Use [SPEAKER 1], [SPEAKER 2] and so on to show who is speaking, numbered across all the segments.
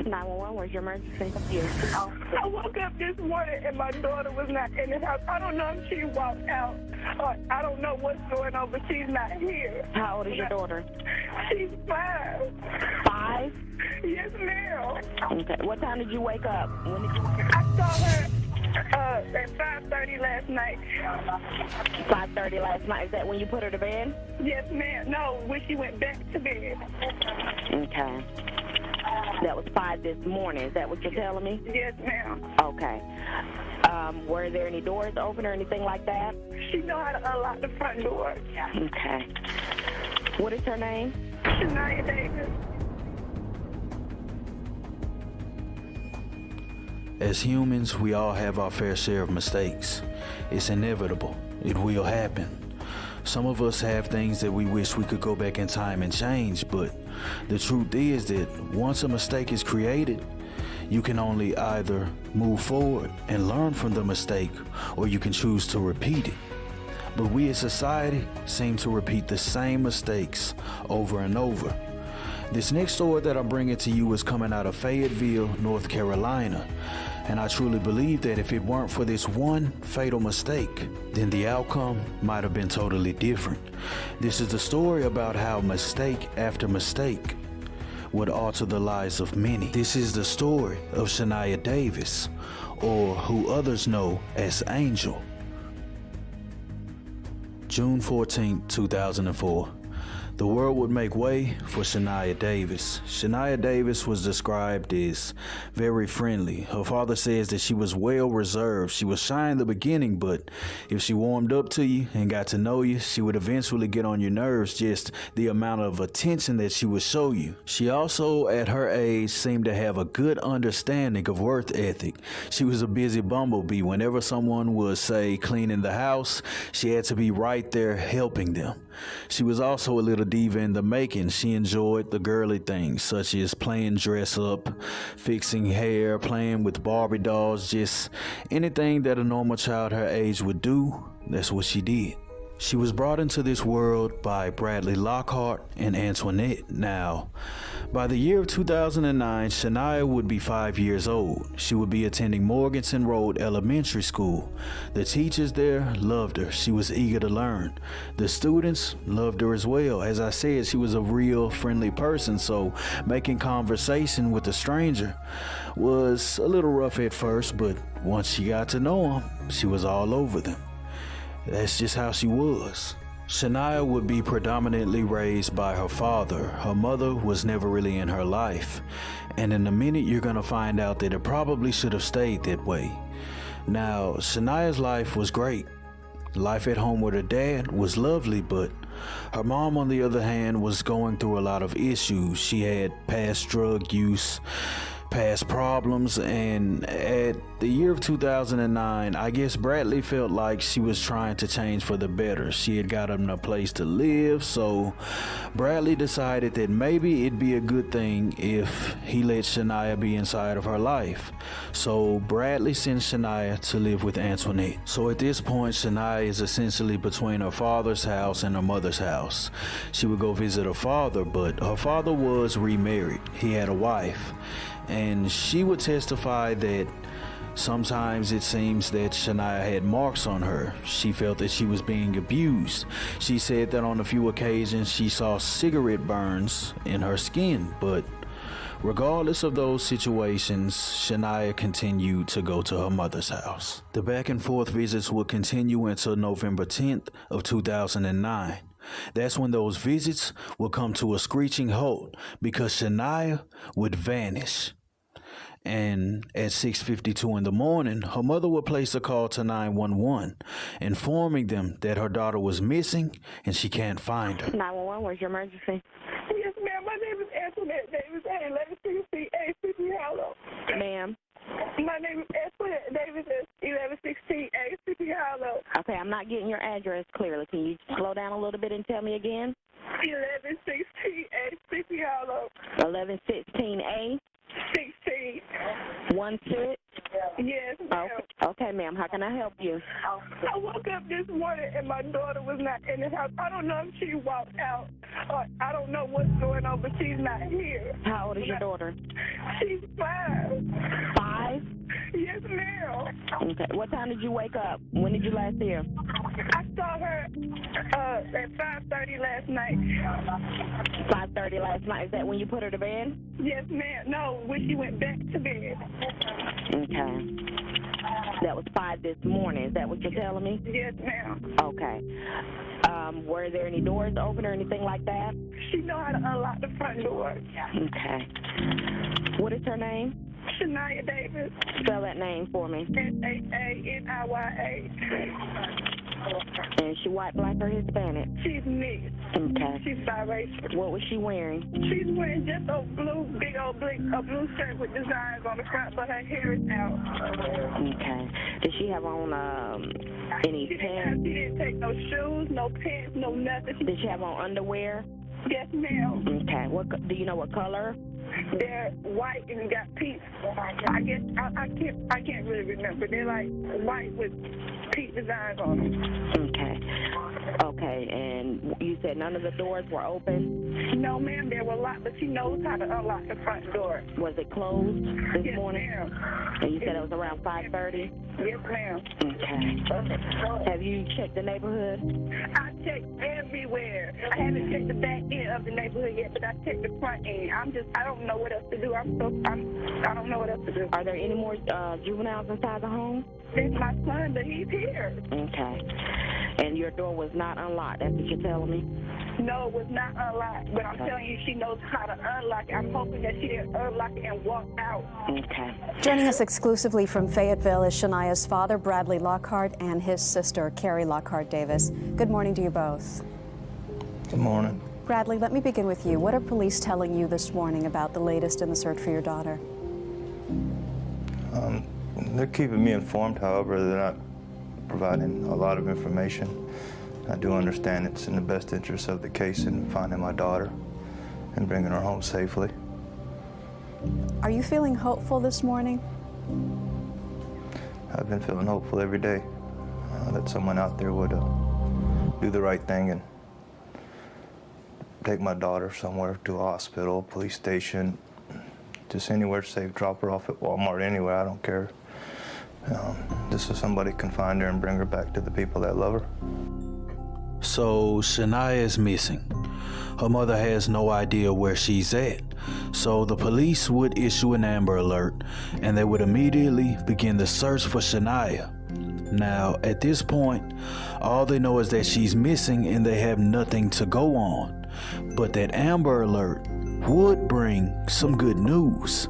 [SPEAKER 1] 911, where's your emergency?
[SPEAKER 2] I woke up this morning and my daughter was not in the house. I don't know if she walked out or I don't know what's going on, but she's not here.
[SPEAKER 1] How old is your daughter?
[SPEAKER 2] She's 5.
[SPEAKER 1] 5?
[SPEAKER 2] Yes, ma'am.
[SPEAKER 1] Okay. What time did you wake up? When did you wake up?
[SPEAKER 2] I saw her at 5:30 last night.
[SPEAKER 1] 5:30 last night. Is that when you put her to bed?
[SPEAKER 2] Yes, ma'am. No, when she went back to bed.
[SPEAKER 1] Okay. That was 5 this morning. Is that what you're telling me?
[SPEAKER 2] Yes, ma'am.
[SPEAKER 1] Okay. Were there any doors open or anything like that?
[SPEAKER 2] She know how to unlock the front door.
[SPEAKER 1] Okay. What is her name?
[SPEAKER 2] Shaniya Davis.
[SPEAKER 3] As humans, we all have our fair share of mistakes. It's inevitable. It will happen. Some of us have things that we wish we could go back in time and change, but the truth is that once a mistake is created, you can only either move forward and learn from the mistake, or you can choose to repeat it. But we as society seem to repeat the same mistakes over and over. This next story that I'm bringing to you is coming out of Fayetteville, North Carolina. And I truly believe that if it weren't for this one fatal mistake, then the outcome might have been totally different. This is the story about how mistake after mistake would alter the lives of many. This is the story of Shaniya Davis, or who others know as Angel. June 14, 2004. The world would make way for Shaniya Davis. Shaniya Davis was described as very friendly. Her father says that she was well reserved. She was shy in the beginning, but if she warmed up to you and got to know you, she would eventually get on your nerves, just the amount of attention that she would show you. She also, at her age, seemed to have a good understanding of work ethic. She was a busy bumblebee. Whenever someone was, say, cleaning the house, she had to be right there helping them. She was also a little diva in the making. She enjoyed the girly things, such as playing dress up, fixing hair, playing with Barbie dolls, just anything that a normal child her age would do, that's what she did. She was brought into this world by Bradley Lockhart and Antoinette. Now, by the year of 2009, Shaniya would be 5 years old. She would be attending Morganton Road Elementary School. The teachers there loved her. She was eager to learn. The students loved her as well. As I said, she was a real friendly person, so making conversation with a stranger was a little rough at first, but once she got to know him, she was all over them. That's just how she was. Shaniya would be predominantly raised by her father. Her mother was never really in her life. And in a minute, you're gonna find out that it probably should have stayed that way. Now, Shaniya's life was great. Life at home with her dad was lovely, but her mom, on the other hand, was going through a lot of issues. She had past drug use, past problems, and at the year of 2009, I guess Bradley felt like she was trying to change for the better. She had gotten a place to live, so Bradley decided that maybe it'd be a good thing if he let Shaniya be inside of her life. So Bradley sent Shaniya to live with Antoinette. So at this point, Shaniya is essentially between her father's house and her mother's house. She would go visit her father, but her father was remarried. He had a wife. And she would testify that sometimes it seems that Shaniya had marks on her. She felt that she was being abused. She said that on a few occasions she saw cigarette burns in her skin, but regardless of those situations, Shaniya continued to go to her mother's house. The back and forth visits would continue until November 10th of 2009. That's when those visits would come to a screeching halt because Shaniya would vanish. And at 6:52 in the morning, her mother would place a call to 911, informing them that her daughter was missing and she can't find her.
[SPEAKER 1] 911, where's your emergency?
[SPEAKER 2] Yes, ma'am. My name is Antoinette Davis, 1116 A, Sleepy Hollow.
[SPEAKER 1] Ma'am?
[SPEAKER 2] My name is Antoinette Davis, 1116 A, Sleepy Hollow.
[SPEAKER 1] Okay, I'm not getting your address clearly. Can you slow down a little bit and tell me again?
[SPEAKER 2] 1116 A, Sleepy Hollow.
[SPEAKER 1] 1116A?
[SPEAKER 2] 16.
[SPEAKER 1] 16?
[SPEAKER 2] Yes, ma'am.
[SPEAKER 1] Okay, ma'am. How can I help you?
[SPEAKER 2] I woke up this morning and my daughter was not in the house. I don't know if she walked out or I don't know what's going on, but she's not here.
[SPEAKER 1] How old is your daughter?
[SPEAKER 2] She's 5.
[SPEAKER 1] 5?
[SPEAKER 2] Yes, ma'am.
[SPEAKER 1] Okay. What time did you wake up? When did you last see her?
[SPEAKER 2] I saw her at 5:30 last night.
[SPEAKER 1] 5:30 last night. Is that when you put her to bed?
[SPEAKER 2] Yes, ma'am. No, when she went back to bed.
[SPEAKER 1] Okay. That was 5 this morning. Is that what you're telling me?
[SPEAKER 2] Yes, ma'am.
[SPEAKER 1] Okay. Were there any doors open or anything like that?
[SPEAKER 2] She know how to unlock the front door.
[SPEAKER 1] Okay. What is her name?
[SPEAKER 2] Shaniya Davis.
[SPEAKER 1] Spell that name for me.
[SPEAKER 2] SHANIYA.
[SPEAKER 1] And she white, black, or Hispanic?
[SPEAKER 2] She's mixed.
[SPEAKER 1] Okay.
[SPEAKER 2] She's biracial.
[SPEAKER 1] What was she wearing?
[SPEAKER 2] She's wearing just a blue, big old blue shirt with designs on the front, but her hair is out.
[SPEAKER 1] Okay. Did she have on any pants?
[SPEAKER 2] She didn't take no shoes, no pants, no nothing.
[SPEAKER 1] Did she have on underwear?
[SPEAKER 2] Yes, ma'am.
[SPEAKER 1] Okay. Do you know what color?
[SPEAKER 2] They're white and got pink. I guess I can't really remember. They're like white with pink designs on them.
[SPEAKER 1] Okay. And you said none of the doors were open?
[SPEAKER 2] No, ma'am. They were locked, but she knows how to unlock the front door.
[SPEAKER 1] Was it closed this morning?
[SPEAKER 2] Yes, ma'am.
[SPEAKER 1] And you said it was around 5:30?
[SPEAKER 2] Yes, ma'am.
[SPEAKER 1] Okay. Have you checked the neighborhood?
[SPEAKER 2] I checked everywhere. I haven't checked the back end of the neighborhood yet, but I checked the front end. I don't know what else to do. I don't know what else to do.
[SPEAKER 1] Are there any more juveniles inside the home?
[SPEAKER 2] It's my son, but he's here.
[SPEAKER 1] Okay. And your door was not unlocked. That's what you're telling me?
[SPEAKER 2] No, it was not unlocked. But I'm telling you, she knows how to unlock it. I'm hoping that she didn't unlock it and walk out.
[SPEAKER 1] Okay.
[SPEAKER 4] Joining us exclusively from Fayetteville is Shaniya's father, Bradley Lockhart, and his sister, Carrie Lockhart Davis. Good morning to you both.
[SPEAKER 5] Good morning.
[SPEAKER 4] Bradley, let me begin with you. What are police telling you this morning about the latest in the search for your daughter?
[SPEAKER 5] They're keeping me informed, however, they're not providing a lot of information. I do understand it's in the best interest of the case in finding my daughter and bringing her home safely.
[SPEAKER 4] Are you feeling hopeful this morning?
[SPEAKER 5] I've been feeling hopeful every day that someone out there would do the right thing and take my daughter somewhere, to a hospital, police station, just anywhere safe, drop her off at Walmart, anywhere, I don't care. Just so somebody can find her and bring her back to the people that love her.
[SPEAKER 3] So Shaniya is missing. Her mother has no idea where she's at. So the police would issue an Amber Alert and they would immediately begin the search for Shaniya. Now, at this point, all they know is that she's missing and they have nothing to go on. But that Amber Alert would bring some good news.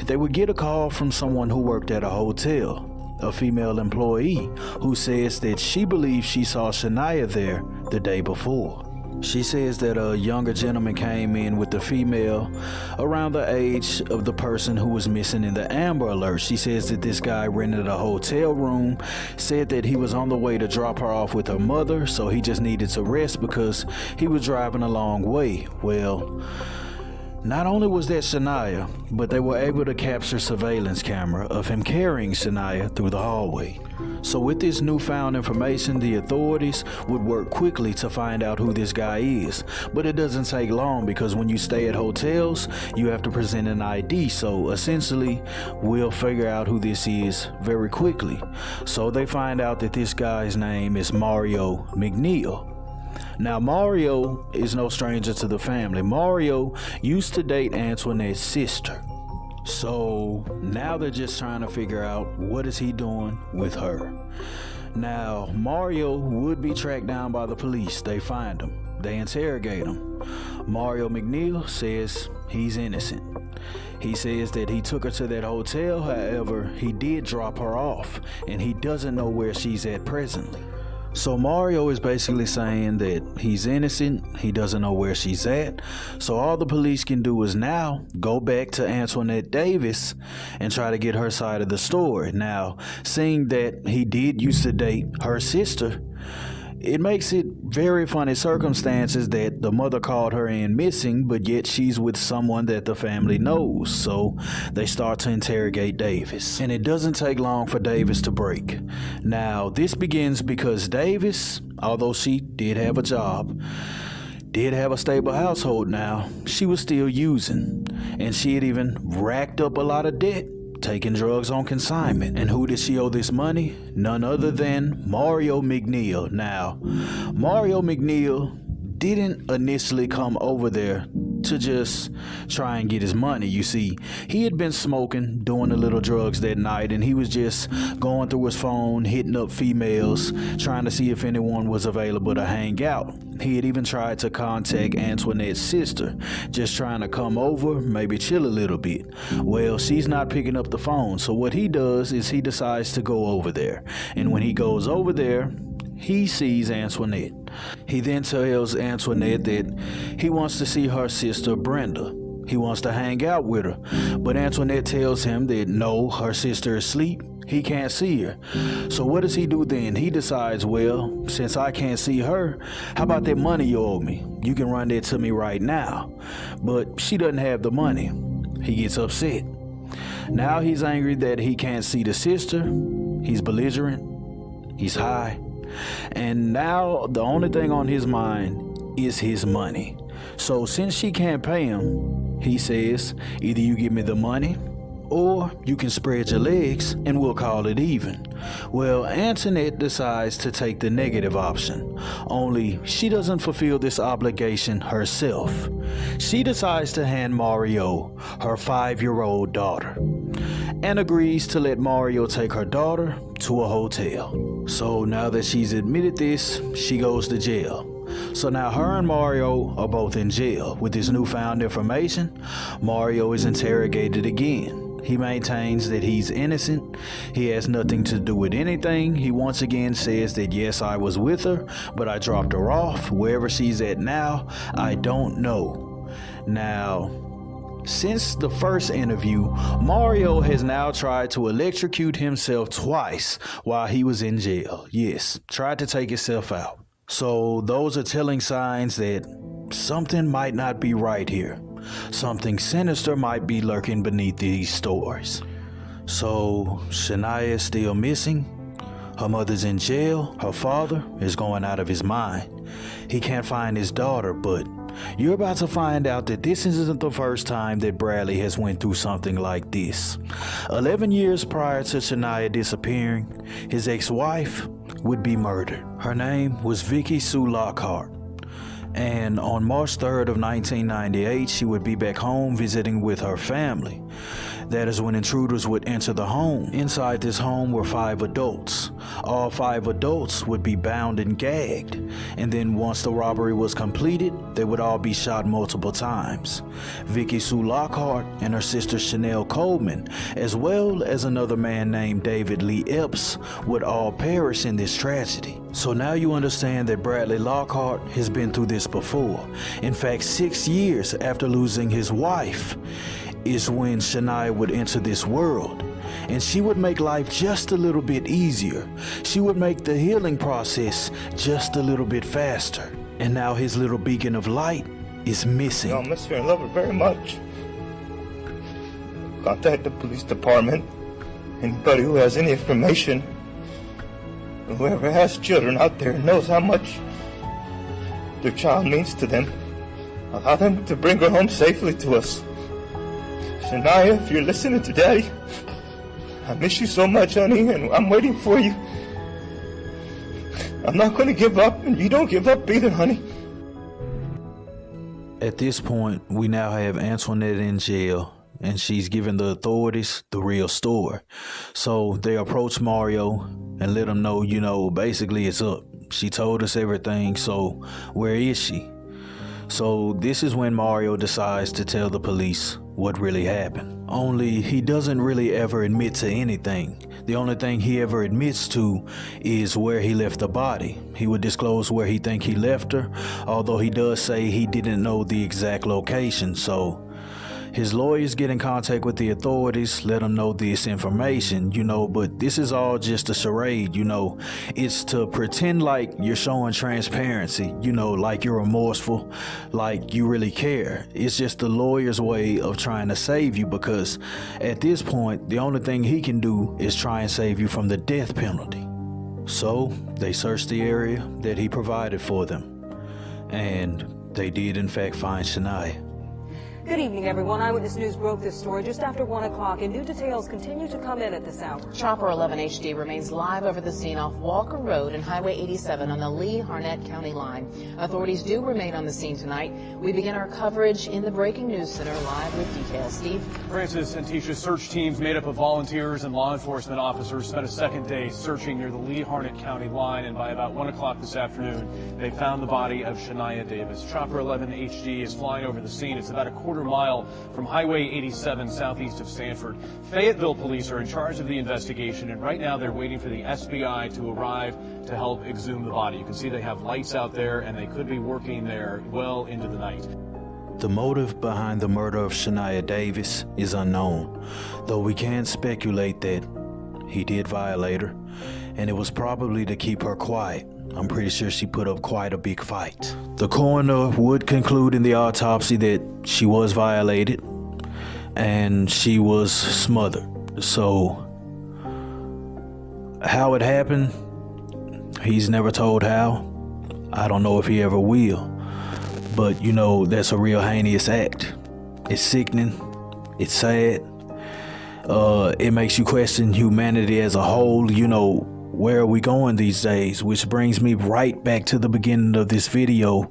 [SPEAKER 3] They would get a call from someone who worked at a hotel, a female employee who says that she believes she saw Shaniya there the day before. She says that a younger gentleman came in with the female around the age of the person who was missing in the Amber Alert. She says that this guy rented a hotel room, said that he was on the way to drop her off with her mother, so he just needed to rest because he was driving a long way. Well, not only was that Shaniya, but they were able to capture surveillance camera of him carrying Shaniya through the hallway. So with this newfound information, the authorities would work quickly to find out who this guy is. But it doesn't take long because when you stay at hotels, you have to present an ID. So essentially, we'll figure out who this is very quickly. So they find out that this guy's name is Mario McNeil. Now, Mario is no stranger to the family. Mario used to date Antoinette's sister. So now they're just trying to figure out what is he doing with her. Now, Mario would be tracked down by the police. They find him. They interrogate him. Mario McNeil says he's innocent. He says that he took her to that hotel. However, he did drop her off and he doesn't know where she's at presently. So Mario is basically saying that he's innocent, he doesn't know where she's at, so all the police can do is now go back to Antoinette Davis and try to get her side of the story. Now, seeing that he did used to date her sister, It makes it very funny circumstances that the mother called her in missing, but yet she's with someone that the family knows. So they start to interrogate Davis. And it doesn't take long for Davis to break. Now, this begins because Davis, although she did have a job, did have a stable household now, she was still using. And she had even racked up a lot of debt, taking drugs on consignment. And who did she owe this money? None other than Mario McNeil. Now, Mario McNeil didn't initially come over there to just try and get his money. You see, he had been smoking, doing a little drugs that night, and he was just going through his phone, hitting up females, trying to see if anyone was available to hang out. He had even tried to contact Antoinette's sister, just trying to come over, maybe chill a little bit. Well, she's not picking up the phone, so what he does is he decides to go over there. And when he goes over there, he sees Antoinette. He then tells Antoinette that he wants to see her sister Brenda. He wants to hang out with her. But Antoinette tells him that no, her sister is asleep. He can't see her. So what does he do then? He decides, well, since I can't see her, how about that money you owe me? You can run that to me right now. But she doesn't have the money. He gets upset. Now he's angry that he can't see the sister. He's belligerent. He's high. And now the only thing on his mind is his money. So since she can't pay him, he says, either you give me the money or you can spread your legs and we'll call it even. Well, Antoinette decides to take the negative option, only she doesn't fulfill this obligation herself. She decides to hand Mario her 5-year-old daughter and agrees to let Mario take her daughter to a hotel. So now that she's admitted this, she goes to jail. So now her and Mario are both in jail. With this newfound information, Mario is interrogated again. He maintains that he's innocent. He has nothing to do with anything. He once again says that yes, I was with her, but I dropped her off. Wherever she's at now, I don't know. Now, since the first interview, Mario has now tried to electrocute himself twice while he was in jail. Yes, tried to take himself out. So those are telling signs that something might not be right here. Something sinister might be lurking beneath these stories. So Shaniya is still missing. Her mother's in jail. Her father is going out of his mind. He can't find his daughter, but you're about to find out that this isn't the first time that Bradley has went through something like this. 11 years prior to Shaniya disappearing, his ex-wife would be murdered. Her name was Vicky Sue Lockhart. And on March 3rd of 1998, she would be back home visiting with her family. That is when intruders would enter the home. Inside this home were 5 adults. All 5 adults would be bound and gagged. And then once the robbery was completed, they would all be shot multiple times. Vicky Sue Lockhart and her sister Chanel Coleman, as well as another man named David Lee Epps, would all perish in this tragedy. So now you understand that Bradley Lockhart has been through this before. In fact, 6 years after losing his wife is when Shaniya would enter this world, and she would make life just a little bit easier. She would make the healing process just a little bit faster. And now his little beacon of light is missing.
[SPEAKER 5] I miss her and love her very much. Contact the police department. Anybody who has any information, whoever has children out there knows how much their child means to them, allow them to bring her home safely to us. Shaniya, if you're listening to Daddy, I miss you so much, honey, and I'm waiting for you. I'm not going to give up, and you don't give up either, honey.
[SPEAKER 3] At this point, we now have Antoinette in jail, and she's giving the authorities the real story. So they approach Mario and let him know, basically it's up. She told us everything, so where is she? So this is when Mario decides to tell the police what really happened. Only he doesn't really ever admit to anything. The only thing he ever admits to is where he left the body. He would disclose where he think he left her, although he does say he didn't know the exact location. So His lawyers get in contact with the authorities, let them know this information, but this is all just a charade, It's to pretend like you're showing transparency, like you're remorseful, like you really care. It's just the lawyer's way of trying to save you, because at this point, the only thing he can do is try and save you from the death penalty. So they searched the area that he provided for them, and they did in fact find Shaniya.
[SPEAKER 6] Good evening, everyone. Eyewitness News broke this story just after 1 o'clock, and new details continue to come in at this hour.
[SPEAKER 7] Chopper 11 HD remains live over the scene off Walker Road and Highway 87 on the Lee-Harnett County line. Authorities do remain on the scene tonight. We begin our coverage in the Breaking News Center live with details. Steve?
[SPEAKER 8] Francis and Tisha, search teams made up of volunteers and law enforcement officers spent a second day searching near the Lee-Harnett County line, and by about 1 o'clock this afternoon, they found the body of Shaniya Davis. Chopper 11 HD is flying over the scene. It's about a quarter-mile from Highway 87 southeast of Sanford. Fayetteville police are in charge of the investigation, and right now they're waiting for the SBI to arrive to help exhume the body. You can see they have lights out there, and they could be working there well into the night.
[SPEAKER 3] The motive behind the murder of Shaniya Davis is unknown, though we can speculate that he did violate her, and it was probably to keep her quiet. I'm pretty sure she put up quite a big fight. The coroner would conclude in the autopsy that she was violated and she was smothered. So how it happened, he's never told how. I don't know if he ever will. But that's a real heinous act. It's sickening. It's sad. It makes you question humanity as a whole. Where are we going these days? Which brings me right back to the beginning of this video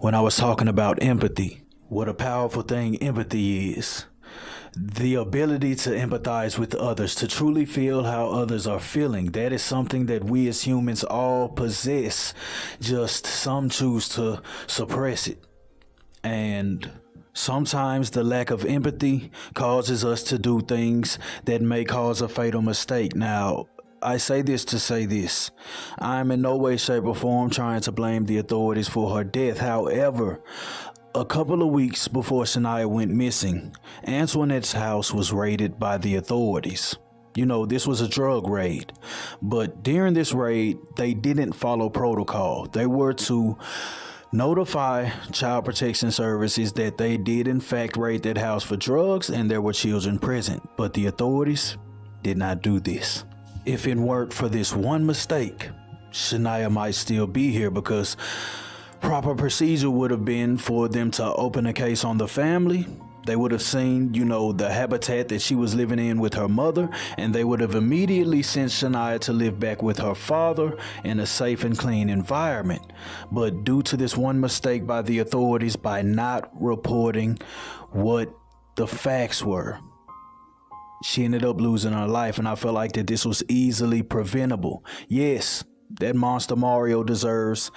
[SPEAKER 3] when I was talking about empathy. What a powerful thing empathy is. The ability to empathize with others, to truly feel how others are feeling. That is something that we as humans all possess. Just some choose to suppress it. And sometimes the lack of empathy causes us to do things that may cause a fatal mistake. Now, I say this to say this. I'm in no way, shape, or form trying to blame the authorities for her death. However, a couple of weeks before Shaniya went missing, Antoinette's house was raided by the authorities. This was a drug raid. But during this raid, they didn't follow protocol. They were to notify Child Protection Services that they did in fact raid that house for drugs and there were children present. But the authorities did not do this. If it weren't for this one mistake, Shaniya might still be here, because proper procedure would have been for them to open a case on the family. They would have seen, the habitat that she was living in with her mother, and they would have immediately sent Shaniya to live back with her father in a safe and clean environment. But due to this one mistake by the authorities, by not reporting what the facts were, she ended up losing her life, and I feel like that this was easily preventable. Yes, that monster Mario deserves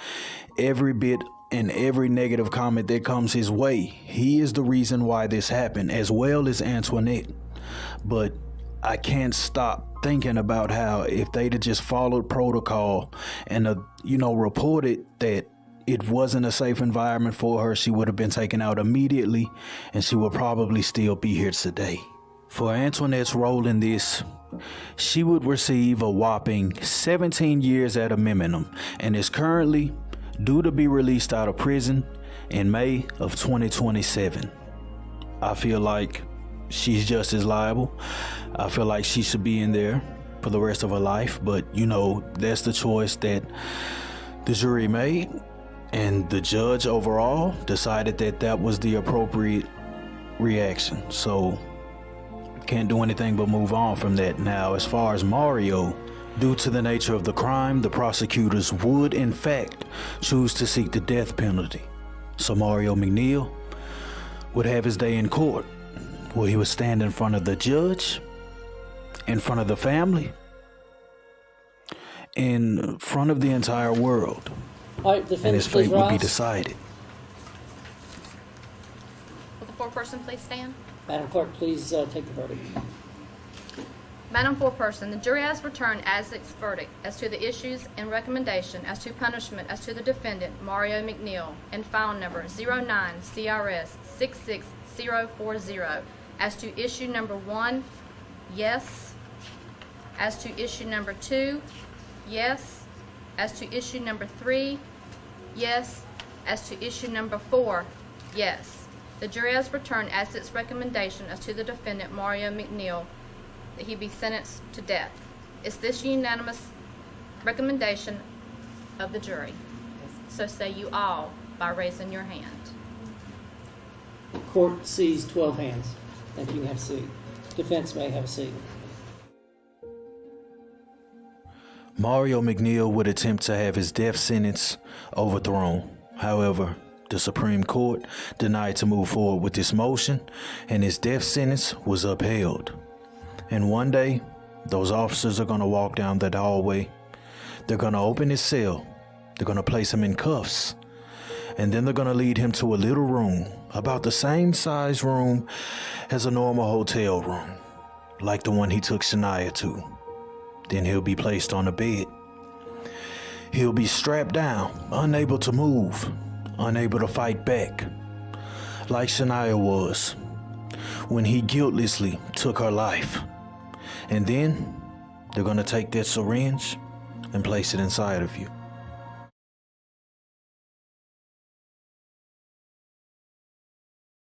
[SPEAKER 3] every bit and every negative comment that comes his way. He is the reason why this happened, as well as Antoinette. But I can't stop thinking about how if they'd have just followed protocol and, reported that it wasn't a safe environment for her, she would have been taken out immediately, and she would probably still be here today. For Antoinette's role in this, she would receive a whopping 17 years at a minimum, and is currently due to be released out of prison in May of 2027. I feel like she's just as liable. I feel like she should be in there for the rest of her life, but that's the choice that the jury made, and the judge overall decided that that was the appropriate reaction. So can't do anything but move on from that. Now, as far as Mario, due to the nature of the crime, the prosecutors would in fact choose to seek the death penalty. So Mario McNeil would have his day in court, where he would stand in front of the judge, in front of the family, in front of the entire world, and his fate would be decided.
[SPEAKER 9] Will the foreperson please stand?
[SPEAKER 10] Madam Clerk, please take the verdict.
[SPEAKER 9] Madam Foreperson, the jury has returned as its verdict as to the issues and recommendation as to punishment as to the defendant, Mario McNeil, in file number 09-CRS-66040. As to issue number 1, yes. As to issue number 2, yes. As to issue number 3, yes. As to issue number 4, yes. The jury has returned as its recommendation as to the defendant, Mario McNeil, that he be sentenced to death. Is this unanimous recommendation of the jury? So say you all by raising your hand.
[SPEAKER 10] Court sees 12 hands. Thank you. You have a seat. Defense may have a seat.
[SPEAKER 3] Mario McNeil would attempt to have his death sentence overthrown. However, the Supreme Court denied to move forward with this motion, and his death sentence was upheld. And one day, those officers are going to walk down that hallway. They're going to open his cell. They're going to place him in cuffs. And then they're going to lead him to a little room, about the same size room as a normal hotel room, like the one he took Shaniya to. Then he'll be placed on a bed. He'll be strapped down, unable to move, unable to fight back, like Shaniya was when he guiltlessly took her life. And then they're going to take that syringe and place it inside of you.